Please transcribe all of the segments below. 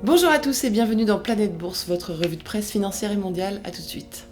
Bonjour à tous et bienvenue dans Planète Bourse, votre revue de presse financière et mondiale. A tout de suite.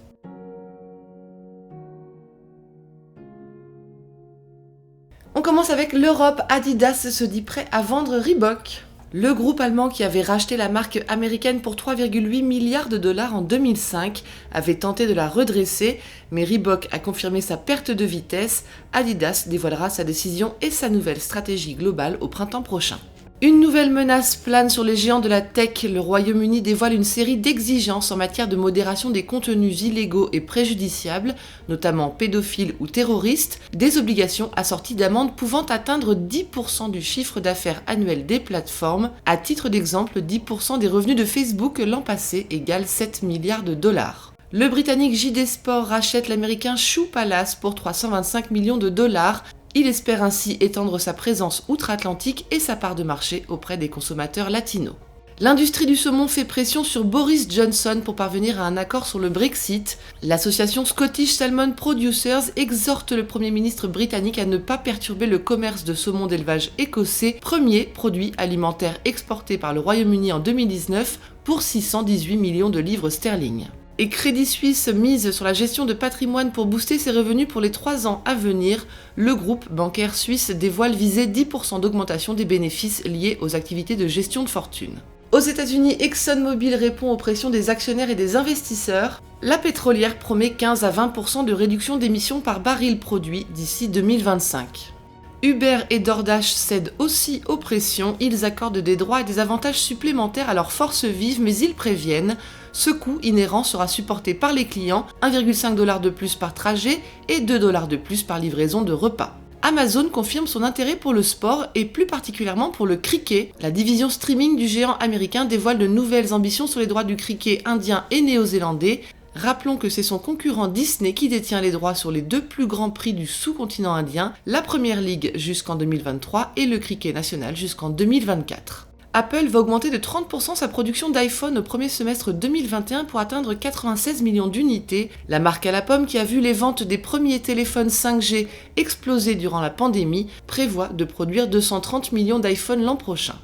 On commence avec l'Europe. Adidas se dit prêt à vendre Reebok. Le groupe allemand qui avait racheté la marque américaine pour 3,8 milliards de dollars en 2005 avait tenté de la redresser, mais Reebok a confirmé sa perte de vitesse. Adidas dévoilera sa décision et sa nouvelle stratégie globale au printemps prochain. Une nouvelle menace plane sur les géants de la tech. Le Royaume-Uni dévoile une série d'exigences en matière de modération des contenus illégaux et préjudiciables, notamment pédophiles ou terroristes, des obligations assorties d'amendes pouvant atteindre 10% du chiffre d'affaires annuel des plateformes. À titre d'exemple, 10% des revenus de Facebook l'an passé égale 7 milliards de dollars. Le Britannique JD Sport rachète l'Américain Shoe Palace pour 325 millions de dollars. Il espère ainsi étendre sa présence outre-Atlantique et sa part de marché auprès des consommateurs latinos. L'industrie du saumon fait pression sur Boris Johnson pour parvenir à un accord sur le Brexit. L'association Scottish Salmon Producers exhorte le Premier ministre britannique à ne pas perturber le commerce de saumon d'élevage écossais, premier produit alimentaire exporté par le Royaume-Uni en 2019 pour 618 millions de livres sterling. Et Crédit Suisse mise sur la gestion de patrimoine pour booster ses revenus pour les 3 ans à venir. Le groupe bancaire suisse dévoile viser 10% d'augmentation des bénéfices liés aux activités de gestion de fortune. Aux États-Unis, ExxonMobil répond aux pressions des actionnaires et des investisseurs. La pétrolière promet 15 à 20% de réduction d'émissions par baril produit d'ici 2025. Uber et DoorDash cèdent aussi aux pressions, ils accordent des droits et des avantages supplémentaires à leurs forces vives, mais ils préviennent, ce coût inhérent sera supporté par les clients, 1,5 $ de plus par trajet et 2 $ de plus par livraison de repas. Amazon confirme son intérêt pour le sport et plus particulièrement pour le cricket. La division streaming du géant américain dévoile de nouvelles ambitions sur les droits du cricket indien et néo-zélandais. Rappelons que c'est son concurrent Disney qui détient les droits sur les 2 plus grands prix du sous-continent indien, la Première Ligue jusqu'en 2023 et le cricket national jusqu'en 2024. Apple va augmenter de 30% sa production d'iPhone au premier semestre 2021 pour atteindre 96 millions d'unités. La marque à la pomme, qui a vu les ventes des premiers téléphones 5G exploser durant la pandémie, prévoit de produire 230 millions d'iPhone l'an prochain.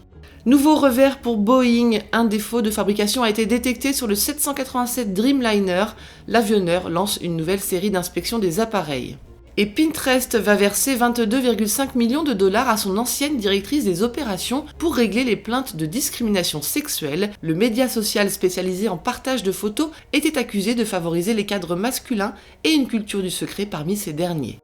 Nouveau revers pour Boeing, un défaut de fabrication a été détecté sur le 787 Dreamliner. L'avionneur lance une nouvelle série d'inspection des appareils. Et Pinterest va verser 22,5 millions de dollars à son ancienne directrice des opérations pour régler les plaintes de discrimination sexuelle. Le média social spécialisé en partage de photos était accusé de favoriser les cadres masculins et une culture du secret parmi ces derniers.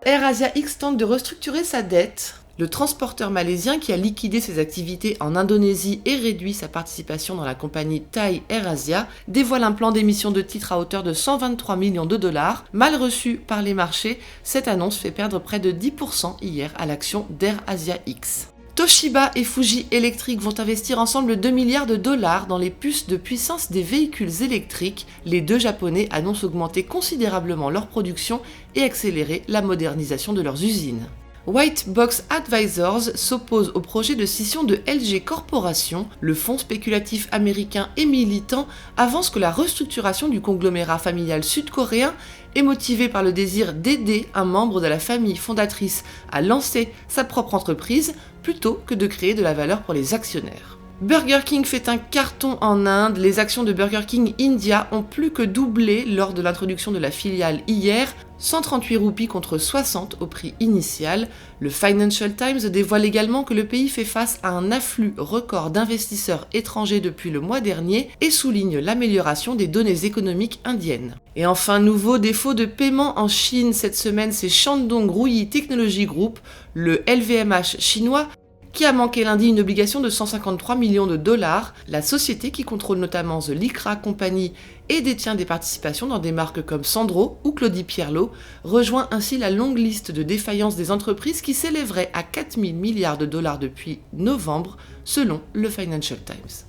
AirAsia X tente de restructurer sa dette. Le transporteur malaisien qui a liquidé ses activités en Indonésie et réduit sa participation dans la compagnie Thai AirAsia dévoile un plan d'émission de titres à hauteur de 123 millions de dollars. Mal reçu par les marchés, cette annonce fait perdre près de 10% hier à l'action d'AirAsia X. Toshiba et Fuji Electric vont investir ensemble 2 milliards de dollars dans les puces de puissance des véhicules électriques. Les deux Japonais annoncent augmenter considérablement leur production et accélérer la modernisation de leurs usines. White Box Advisors s'oppose au projet de scission de LG Corporation. Le fonds spéculatif américain et militant avance que la restructuration du conglomérat familial sud-coréen est motivée par le désir d'aider un membre de la famille fondatrice à lancer sa propre entreprise plutôt que de créer de la valeur pour les actionnaires. Burger King fait un carton en Inde. Les actions de Burger King India ont plus que doublé lors de l'introduction de la filiale hier, 138 roupies contre 60 au prix initial. Le Financial Times dévoile également que le pays fait face à un afflux record d'investisseurs étrangers depuis le mois dernier et souligne l'amélioration des données économiques indiennes. Et enfin, nouveau défaut de paiement en Chine cette semaine, c'est Shandong Ruyi Technology Group, le LVMH chinois, qui a manqué lundi une obligation de 153 millions de dollars. La société, qui contrôle notamment The Lycra Company et détient des participations dans des marques comme Sandro ou Claudie Pierlot, rejoint ainsi la longue liste de défaillances des entreprises qui s'élèverait à 4 000 milliards de dollars depuis novembre, selon le Financial Times.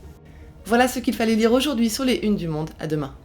Voilà ce qu'il fallait lire aujourd'hui sur les unes du Monde. À demain.